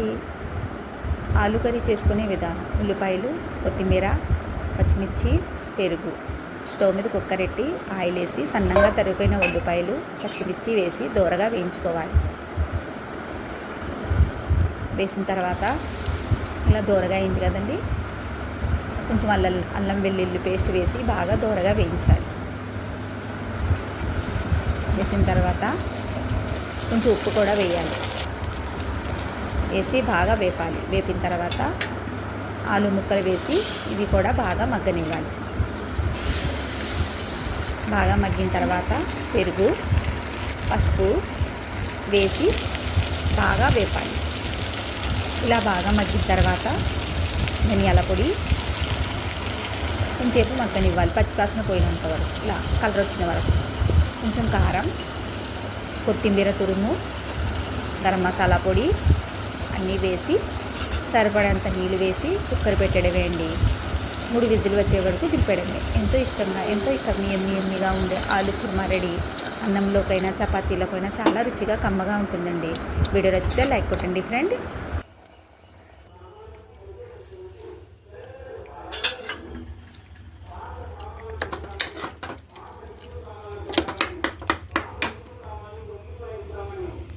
చూడండి, ఆలు కర్రీ చేసుకునే విధానం. ఉల్లిపాయలు, కొత్తిమీర, పచ్చిమిర్చి, పెరుగు. స్టవ్ మీద కుక్కర్ పెట్టి ఆయిల్ వేసి సన్నంగా తరిగిపోయిన ఉల్లిపాయలు, పచ్చిమిర్చి వేసి దూరగా వేయించుకోవాలి. వేసిన తర్వాత ఇలా దూరగా అయింది కదండి, కొంచెం అల్లం వెల్లుల్లి పేస్ట్ వేసి బాగా దూరగా వేయించాలి. వేసిన తర్వాత కొంచెం ఉప్పు కూడా వేయాలి. వేసి బాగా వేపాలి. వేపిన తర్వాత ఆలు ముక్కలు వేసి ఇవి కూడా బాగా మగ్గనివ్వాలి. బాగా మగ్గిన తర్వాత పెరుగు, పసుపు వేసి బాగా వేపాలి. ఇలా బాగా మగ్గిన తర్వాత ధనియాల పొడి కొంచెంసేపు మగ్గనివ్వాలి, పచ్చివాసన పోయినంత వరకు, ఇలా కలర్ వచ్చిన వరకు. కొంచెం కారం, కొత్తిమీర తురుము, గరం మసాలా పొడి అన్నీ వేసి సరిపడంత నీళ్ళు వేసి కుక్కర్ పెట్టడమే అండి. 3 విజిల్ వచ్చే వరకు దింపడమే. ఎంతో ఇష్టంగా, ఎంతో యమ్మీగా ఉండే ఆలు కుర్మా రెడీ. అన్నంలోకైనా చపాతీలోకైనా చాలా రుచిగా కమ్మగా ఉంటుందండి. వీడియో నచ్చితే లైక్ కొట్టండి ఫ్రెండ్.